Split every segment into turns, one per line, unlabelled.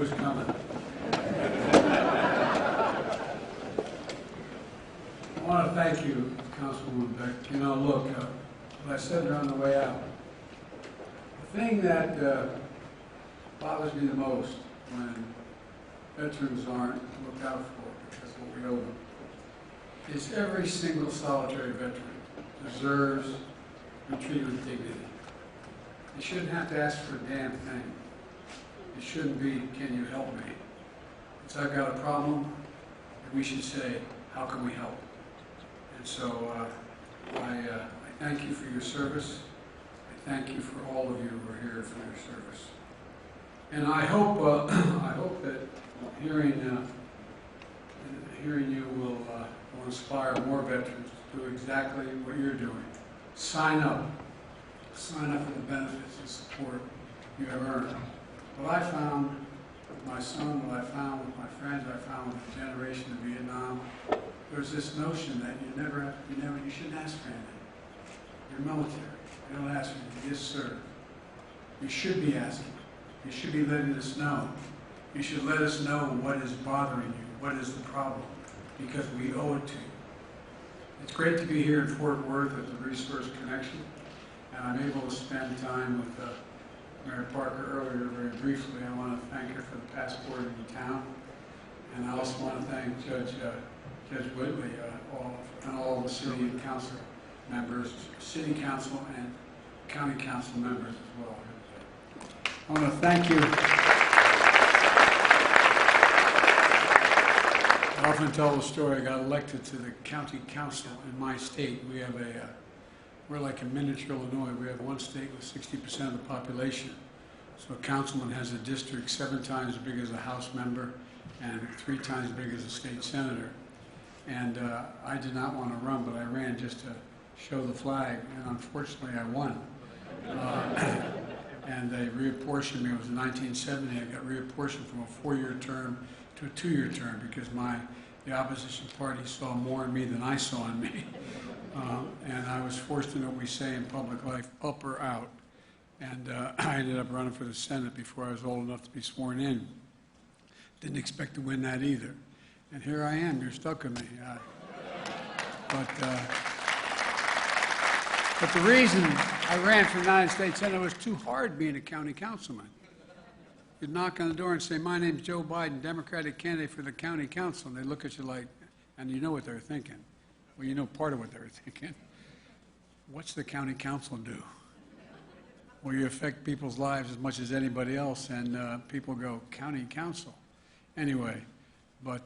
who's coming. I want to thank you, Councilwoman Beck. You know, look, what I said on the way out, the thing that bothers me the most when veterans aren't looked out for because of what we owe them is every single solitary veteran deserves to be treated with dignity. You shouldn't have to ask for a damn thing. It shouldn't be, can you help me? It's, I've got a problem, and we should say, how can we help? And so I thank you for your service. I thank you for all of you who are here for your service. And I hope, that hearing you will inspire more veterans to do exactly what you're doing. Sign up. Sign up for the benefits and support you have earned. What I found with my son, what I found with my friends, I found with the generation of Vietnam, there's this notion that you shouldn't ask for anything. You're military. You don't ask for anything. You just serve. You should be asking. You should be letting us know. You should let us know what is bothering you, what is the problem, because we owe it to you. It's great to be here in Fort Worth at the Resource Connection, and I'm able to spend time with Mayor Parker earlier very briefly. I want to thank her for the passport in town, and I also want to thank Judge Whitley and all the city and council members, city council and county council members as well. I want to thank you. I often tell the story. I got elected to the county council in my state. We have we're like a miniature Illinois. We have one state with 60% of the population. So a councilman has a district 7 times as big as a House member and 3 times as big as a state senator. And I did not want to run, but I ran just to show the flag, and unfortunately I won. And they reapportioned me. It was in 1970. I got reapportioned from a 4-year term to a 2-year term because the opposition party saw more in me than I saw in me. And I was forced to know what we say in public life, up or out. And I ended up running for the Senate before I was old enough to be sworn in. Didn't expect to win that either. And here I am. You're stuck with me. But the reason I ran for the United States Senate was too hard being a county councilman. You'd knock on the door and say, my name's Joe Biden, Democratic candidate for the county council. And they look at you like, and you know what they're thinking. Well, you know part of what they were thinking. What's the county council do? Well, you affect people's lives as much as anybody else, and people go, county council. Anyway, but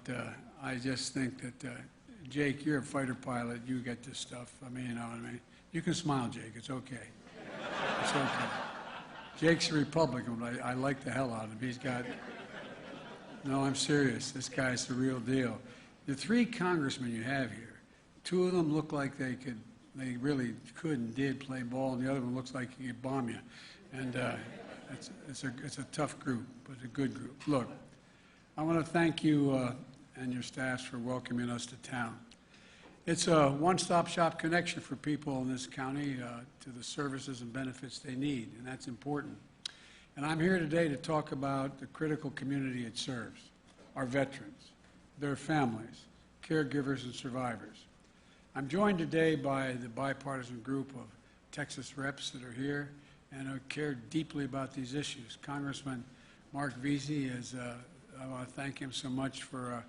I just think that, Jake, you're a fighter pilot. You get this stuff. I mean, you know what I mean? You can smile, Jake. It's okay. It's okay. Jake's a Republican, but I like the hell out of him. He's got, no, I'm serious. This guy's the real deal. The 3 congressmen you have here, 2 of them look like they really could and did play ball, and the other one looks like he could bomb you. And it's a tough group, but a good group. Look, I want to thank you and your staffs for welcoming us to town. It's a one-stop shop connection for people in this county to the services and benefits they need, and that's important. And I'm here today to talk about the critical community it serves, our veterans, their families, caregivers, and survivors. I'm joined today by the bipartisan group of Texas reps that are here and who care deeply about these issues. Congressman Mark Veazey, I want to thank him so much for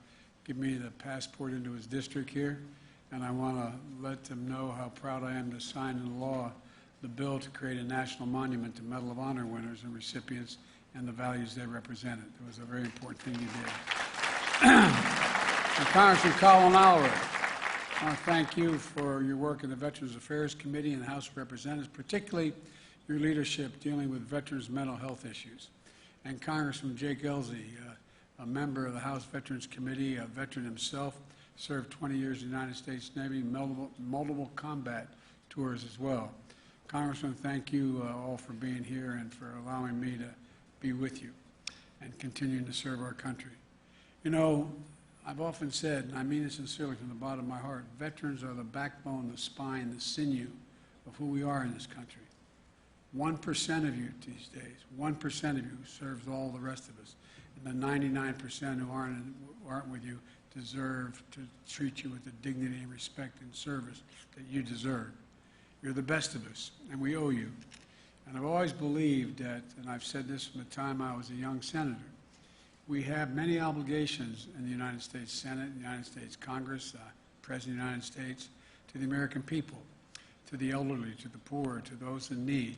giving me the passport into his district here. And I want to let them know how proud I am to sign into law the bill to create a national monument to Medal of Honor winners and recipients and the values they represented. It was a very important thing you did. And Congressman Colin Oliver, I want to thank you for your work in the Veterans Affairs Committee and the House of Representatives, particularly your leadership dealing with veterans' mental health issues. And Congressman Jake Ellzey, a member of the House Veterans Committee, a veteran himself, served 20 years in the United States Navy, multiple combat tours as well. Congressman, thank you all for being here and for allowing me to be with you and continuing to serve our country. You know, I've often said, and I mean it sincerely from the bottom of my heart, veterans are the backbone, the spine, the sinew of who we are in this country. 1% of you these days, 1% of you serves all the rest of us. And the 99% who aren't with you deserve to treat you with the dignity and respect and service that you deserve. You're the best of us, and we owe you. And I've always believed that, and I've said this from the time I was a young senator, we have many obligations in the United States Senate, the United States Congress, President of the United States, to the American people, to the elderly, to the poor, to those in need.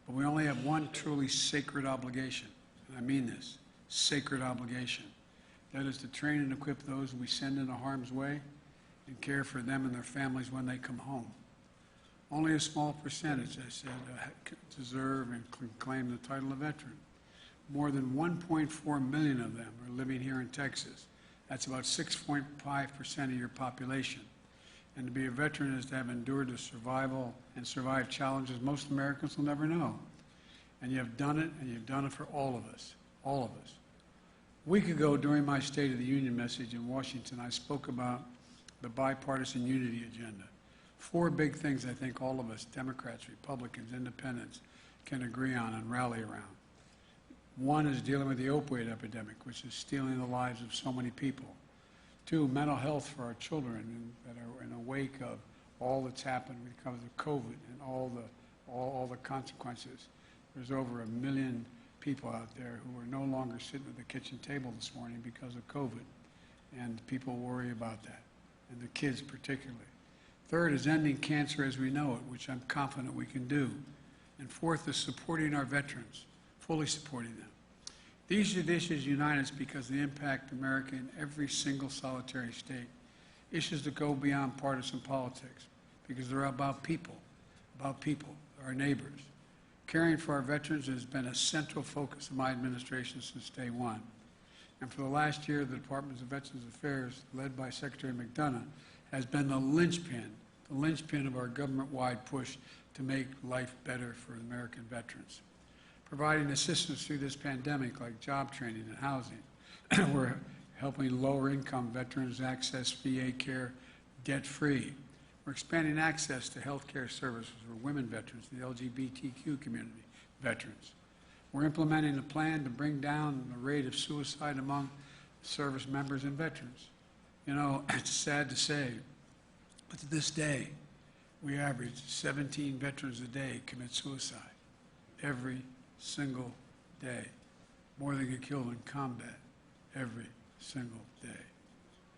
But we only have one truly sacred obligation, and I mean this, sacred obligation. That is to train and equip those we send into harm's way and care for them and their families when they come home. Only a small percentage, I said, deserve and claim the title of veteran. More than 1.4 million of them are living here in Texas. That's about 6.5% of your population. And to be a veteran is to have endured the survival and survived challenges most Americans will never know. And you have done it, and you've done it for all of us, all of us. A week ago, during my State of the Union message in Washington, I spoke about the bipartisan unity agenda. 4 big things I think all of us, Democrats, Republicans, Independents, can agree on and rally around. One is dealing with the opioid epidemic, which is stealing the lives of so many people. 2, mental health for our children that are in the wake of all that's happened because of COVID and all the consequences. There's over 1 million people out there who are no longer sitting at the kitchen table this morning because of COVID, and people worry about that, and the kids particularly. 3rd is ending cancer as we know it, which I'm confident we can do. And 4th is supporting our veterans, fully supporting them. These issues unite us because they impact America in every single solitary state. Issues that go beyond partisan politics because they're about people, our neighbors. Caring for our veterans has been a central focus of my administration since day one. And for the last year, the Department of Veterans Affairs, led by Secretary McDonough, has been the linchpin of our government-wide push to make life better for American veterans. Providing assistance through this pandemic, like job training and housing. We're helping lower-income veterans access VA care debt-free. We're expanding access to health care services for women veterans, the LGBTQ community veterans. We're implementing a plan to bring down the rate of suicide among service members and veterans. You know, it's sad to say, but to this day, we average 17 veterans a day commit suicide. Every single day. More than get killed in combat. Every single day.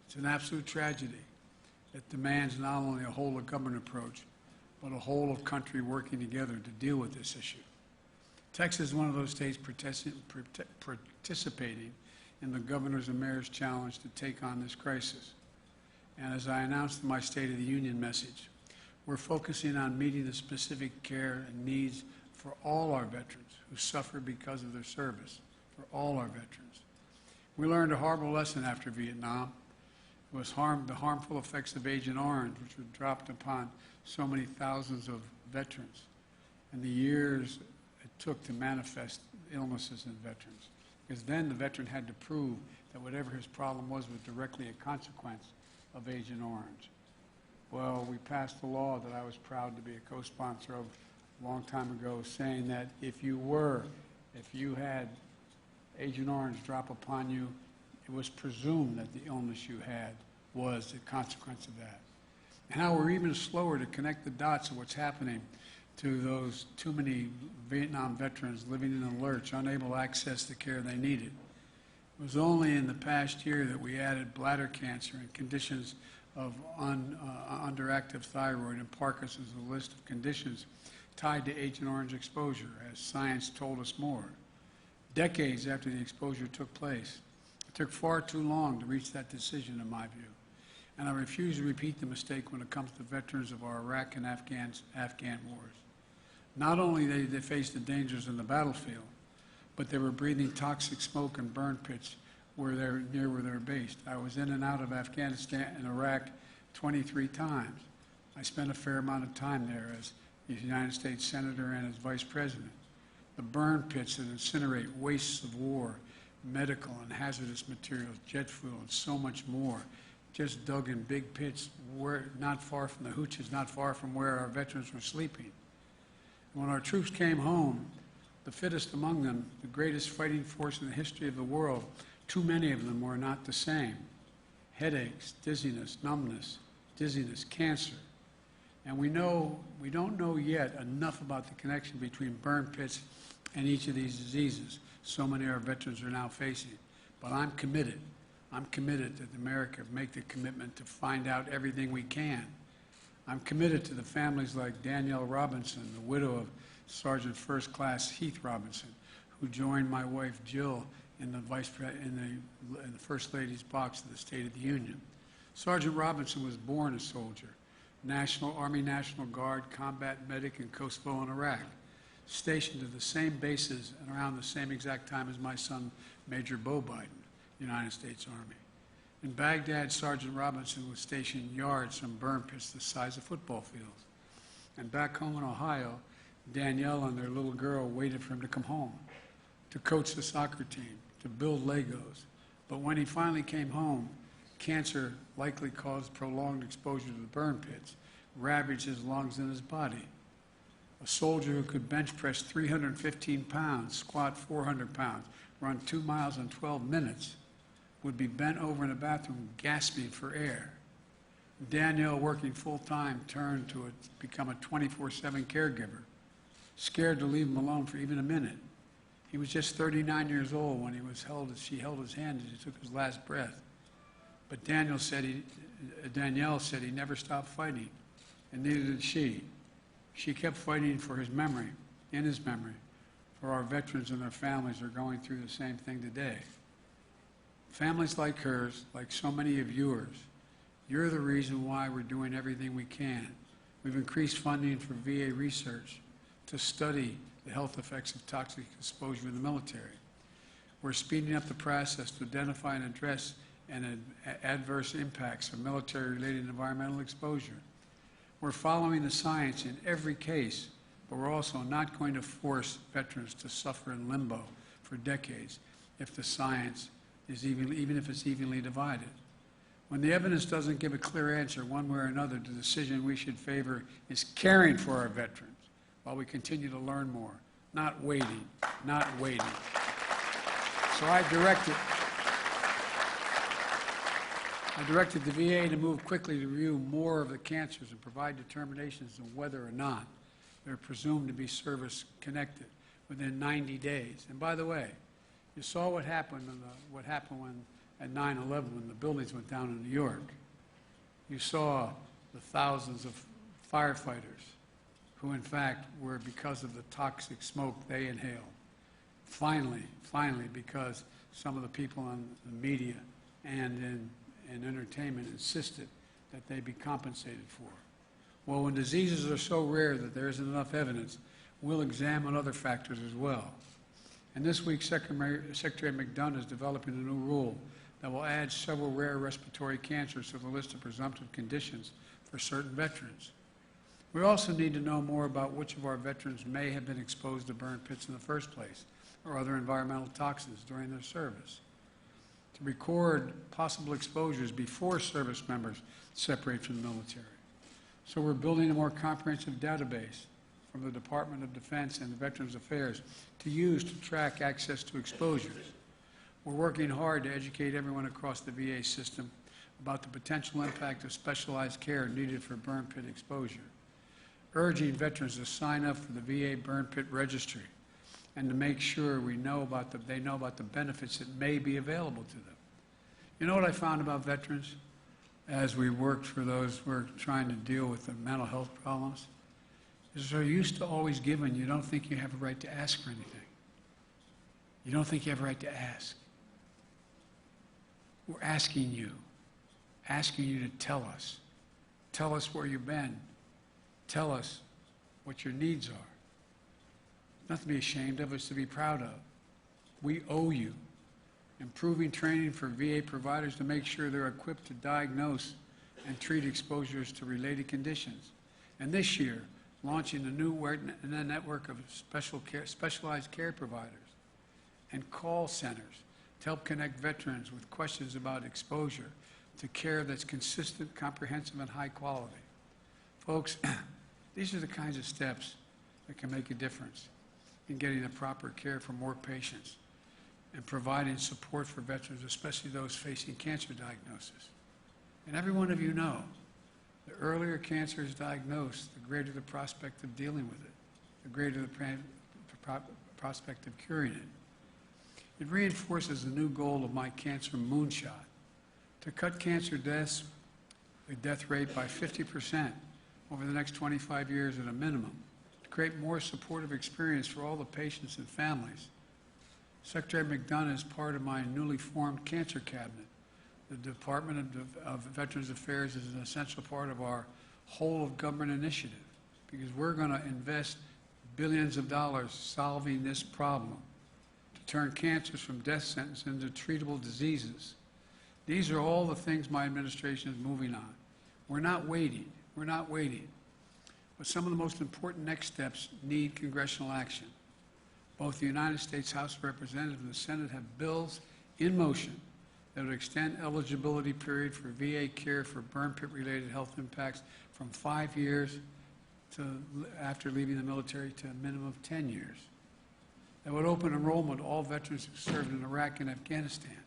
It's an absolute tragedy that demands not only a whole-of-government approach, but a whole-of-country working together to deal with this issue. Texas is one of those states participating in the governor's and mayor's challenge to take on this crisis. And as I announced in my State of the Union message, we're focusing on meeting the specific care and needs for all our veterans who suffer because of their service, for all our veterans. We learned a horrible lesson after Vietnam. It was the harmful effects of Agent Orange, which were dropped upon so many thousands of veterans, and the years it took to manifest illnesses in veterans. Because then the veteran had to prove that whatever his problem was directly a consequence of Agent Orange. Well, we passed a law that I was proud to be a co-sponsor of a long time ago, saying that if you had Agent Orange drop upon you, it was presumed that the illness you had was the consequence of that. And how we're even slower to connect the dots of what's happening to those too many Vietnam veterans living in a lurch, unable to access the care they needed. It was only in the past year that we added bladder cancer and conditions of underactive thyroid and Parkinson's to the list of conditions tied to Agent Orange exposure, as science told us more. Decades after the exposure took place, it took far too long to reach that decision, in my view. And I refuse to repeat the mistake when it comes to veterans of our Iraq and Afghan wars. Not only did they face the dangers in the battlefield, but they were breathing toxic smoke and burn pits near where they're based. I was in and out of Afghanistan and Iraq 23 times. I spent a fair amount of time there as the United States Senator and as Vice President. The burn pits that incinerate wastes of war, medical and hazardous materials, jet fuel, and so much more, just dug in big pits not far from the hooches, not far from where our veterans were sleeping. When our troops came home, the fittest among them, the greatest fighting force in the history of the world, too many of them were not the same. Headaches, dizziness, numbness, dizziness, cancer. And we don't know yet enough about the connection between burn pits and each of these diseases so many of our veterans are now facing. But I'm committed. I'm committed that America make the commitment to find out everything we can. I'm committed to the families like Danielle Robinson, the widow of Sergeant First Class Heath Robinson, who joined my wife Jill in the First Lady's box of the State of the Union. Sergeant Robinson was born a soldier, Army National Guard, combat medic in Kosovo and Iraq, stationed at the same bases and around the same exact time as my son, Major Bo Biden, United States Army. In Baghdad, Sergeant Robinson was stationed yards from burn pits the size of football fields. And back home in Ohio, Danielle and their little girl waited for him to come home, to coach the soccer team, to build Legos. But when he finally came home, cancer likely caused prolonged exposure to the burn pits, ravaged his lungs and his body. A soldier who could bench press 315 pounds, squat 400 pounds, run 2 miles in 12 minutes, would be bent over in a bathroom gasping for air. Danielle, working full-time, turned to become a 24/7 caregiver, scared to leave him alone for even a minute. He was just 39 years old when she held his hand as he took his last breath. But Danielle said he never stopped fighting, and neither did she. She kept fighting for his memory, in his memory, for our veterans and their families are going through the same thing today. Families like hers, like so many of yours, you're the reason why we're doing everything we can. We've increased funding for VA research to study the health effects of toxic exposure in the military. We're speeding up the process to identify and address adverse impacts of military-related environmental exposure. We're following the science in every case, but we're also not going to force veterans to suffer in limbo for decades if the science is even if it's evenly divided. When the evidence doesn't give a clear answer one way or another, the decision we should favor is caring for our veterans while we continue to learn more, not waiting, not waiting. So I directed the VA to move quickly to review more of the cancers and provide determinations on whether or not they're presumed to be service-connected within 90 days. And by the way, you saw what happened when at 9/11 when the buildings went down in New York. You saw the thousands of firefighters who, in fact, were because of the toxic smoke they inhaled. Finally, because some of the people in the media and in entertainment insisted that they be compensated for. Well, when diseases are so rare that there isn't enough evidence, we'll examine other factors as well. And this week, Secretary McDonough is developing a new rule that will add several rare respiratory cancers to the list of presumptive conditions for certain veterans. We also need to know more about which of our veterans may have been exposed to burn pits in the first place or other environmental toxins during their service. To record possible exposures before service members separate from the military. So we're building a more comprehensive database from the Department of Defense and the Veterans Affairs to use to track access to exposures. We're working hard to educate everyone across the VA system about the potential impact of specialized care needed for burn pit exposure, urging veterans to sign up for the VA Burn Pit Registry and to make sure they know about the benefits that may be available to them. You know what I found about veterans as we worked for those who are trying to deal with the mental health problems? Is they're used to always giving. You don't think you have a right to ask for anything. You don't think you have a right to ask. We're asking you to tell us. Tell us where you've been. Tell us what your needs are. Nothing to be ashamed of, it's to be proud of. We owe you. Improving training for VA providers to make sure they're equipped to diagnose and treat exposures to related conditions. And this year, launching a new network of specialized care providers and call centers to help connect veterans with questions about exposure to care that's consistent, comprehensive, and high quality. Folks, these are the kinds of steps that can make a difference. in getting the proper care for more patients and providing support for veterans, especially those facing cancer diagnosis. And every one of you know, the earlier cancer is diagnosed, the greater the prospect of dealing with it, the greater the prospect of curing it. It reinforces the new goal of my cancer moonshot, to cut cancer deaths, the death rate by 50% over the next 25 years at a minimum, to create more supportive experience for all the patients and families. Secretary McDonough is part of my newly formed Cancer Cabinet. The Department of Veterans Affairs is an essential part of our whole of government initiative, because we're going to invest billions of dollars solving this problem to turn cancers from death sentence into treatable diseases. These are all the things my administration is moving on. We're not waiting. We're not waiting. But some of the most important next steps need congressional action. Both the United States House of Representatives and the Senate have bills in motion that would extend eligibility period for VA care for burn pit-related health impacts from 5 years to after leaving the military to a minimum of 10 years. That would open enrollment to all veterans who served in Iraq and Afghanistan.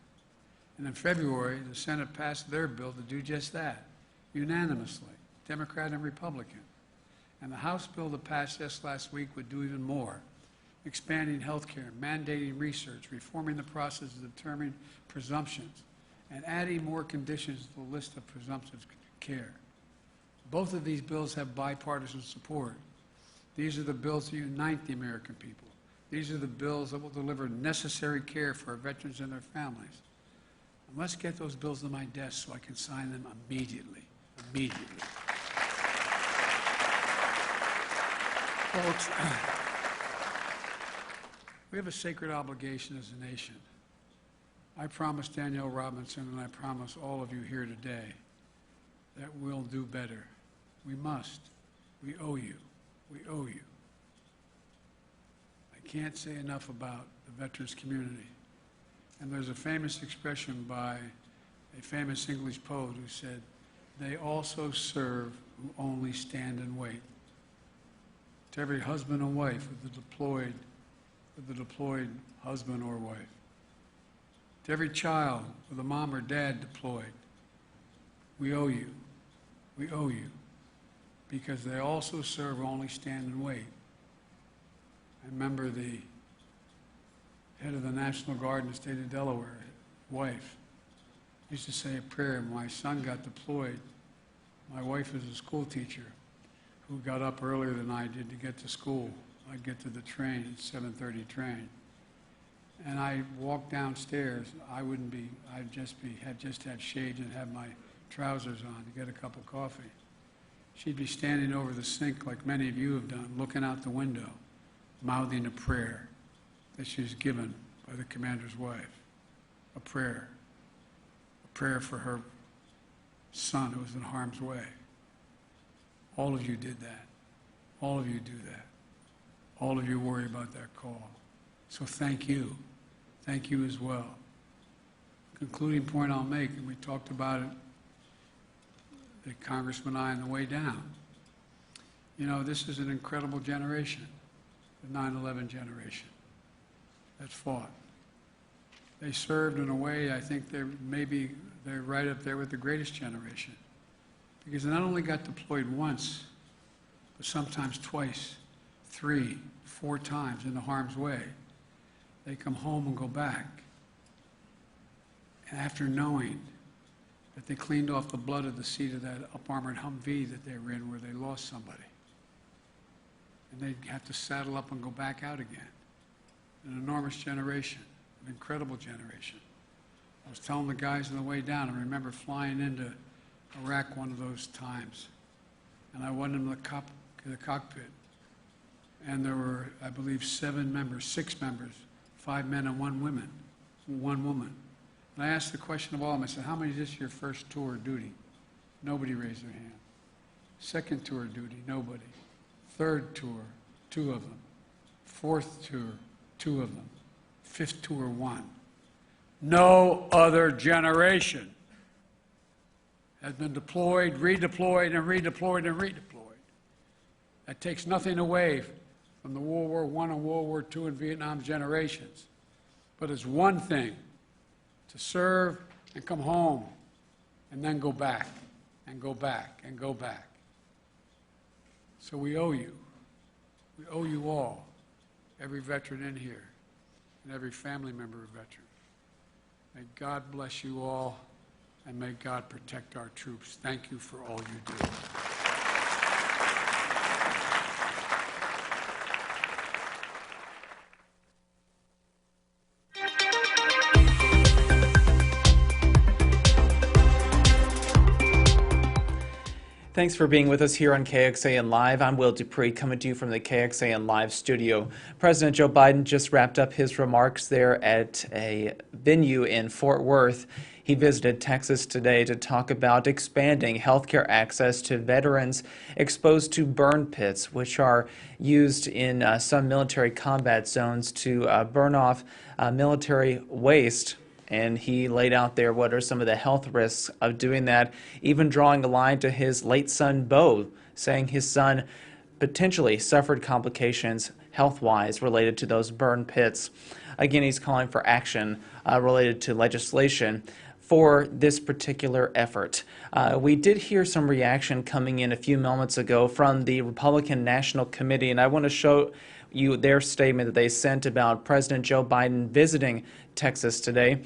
And in February, the Senate passed their bill to do just that, unanimously, Democrat and Republican. And the House bill that passed just last week would do even more, expanding health care, mandating research, reforming the process of determining presumptions, and adding more conditions to the list of presumptive care. Both of these bills have bipartisan support. These are the bills that unite the American people. These are the bills that will deliver necessary care for our veterans and their families. And let's get those bills to my desk so I can sign them immediately. Immediately. Folks, we have a sacred obligation as a nation. I promise Danielle Robinson, and I promise all of you here today, that we'll do better. We must. We owe you. We owe you. I can't say enough about the veterans community. And there's a famous expression by a famous English poet who said, "They also serve who only stand and wait." To every husband and wife with the deployed husband or wife. To every child with a mom or dad deployed, we owe you. We owe you. Because they also serve who only stand and wait. I remember the head of the National Guard in the state of Delaware, wife, used to say a prayer. My son got deployed. My wife is a school teacher who got up earlier than I did to get to school. I'd get to the train at 7:30 train. And I walked downstairs. I'd just had shades and have my trousers on to get a cup of coffee. She'd be standing over the sink like many of you have done, looking out the window, mouthing a prayer that she was given by the commander's wife. A prayer for her son who was in harm's way. All of you did that. All of you do that. All of you worry about that call. So thank you. Thank you as well. Concluding point I'll make, and we talked about it, the Congressman and I on the way down. You know, this is an incredible generation, the 9/11 generation that fought. They served in a way I think they're right up there with the greatest generation, because they not only got deployed once, but sometimes twice, 3, 4 times into harm's way. They come home and go back. And after knowing that they cleaned off the blood of the seat of that up-armored Humvee that they were in where they lost somebody. And they'd have to saddle up and go back out again. An enormous generation, an incredible generation. I was telling the guys on the way down, I remember flying into Iraq one of those times. And I went in the cockpit. And there were, I believe, 6 members, 5 men and 1 woman. And I asked the question of all of them. I said, how many is this your first tour of duty? Nobody raised their hand. Second tour of duty, nobody. Third tour, 2 of them. Fourth tour, 2 of them. Fifth tour, 1. No other generation has been deployed, redeployed, and redeployed, and redeployed. That takes nothing away from the World War I and World War II and Vietnam generations. But it's one thing to serve and come home and then go back and go back and go back. So we owe you. We owe you all, every veteran in here and every family member of veteran. May God bless you all, and may God protect our troops. Thank you for all you do.
Thanks for being with us here on KXAN Live. I'm Will Dupree, coming to you from the KXAN Live studio. President Joe Biden just wrapped up his remarks there at a venue in Fort Worth. He visited Texas today to talk about expanding healthcare access to veterans exposed to burn pits, which are used in some military combat zones to burn off military waste. And he laid out there what are some of the health risks of doing that, even drawing a line to his late son, Bo, saying his son potentially suffered complications health-wise related to those burn pits. Again, he's calling for action related to legislation for this particular effort. We did hear some reaction coming in a few moments ago from the Republican National Committee, and I want to show you their statement that they sent about President Joe Biden visiting Texas today.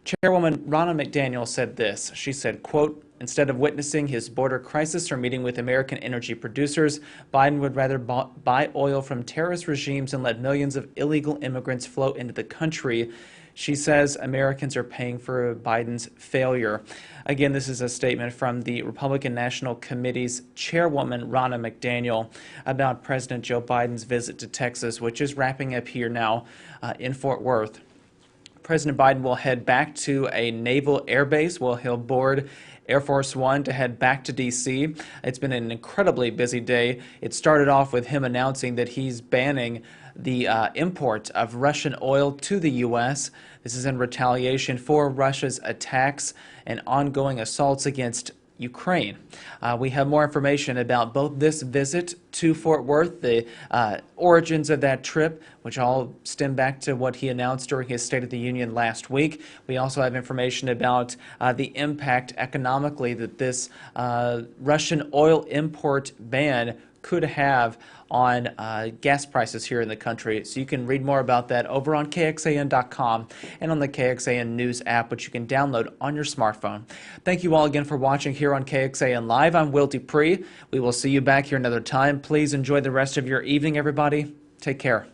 Chairwoman Ronna McDaniel said this. She said, quote, "Instead of witnessing his border crisis or meeting with American energy producers, Biden would rather buy oil from terrorist regimes and let millions of illegal immigrants flow into the country." She says Americans are paying for Biden's failure. Again, this is a statement from the Republican National Committee's chairwoman, Ronna McDaniel, about President Joe Biden's visit to Texas, which is wrapping up here now in Fort Worth. President Biden will head back to a naval air base where he'll board Air Force One to head back to D.C. It's been an incredibly busy day. It started off with him announcing that he's banning the import of Russian oil to the U.S. This is in retaliation for Russia's attacks and ongoing assaults against Ukraine. We have more information about both this visit to Fort Worth, the origins of that trip, which all stem back to what he announced during his State of the Union last week. We also have information about the impact economically that this Russian oil import ban could have on gas prices here in the country. So you can read more about that over on KXAN.com and on the KXAN News app, which you can download on your smartphone. Thank you all again for watching here on KXAN Live. I'm Will Dupree. We will see you back here another time. Please enjoy the rest of your evening, everybody. Take care.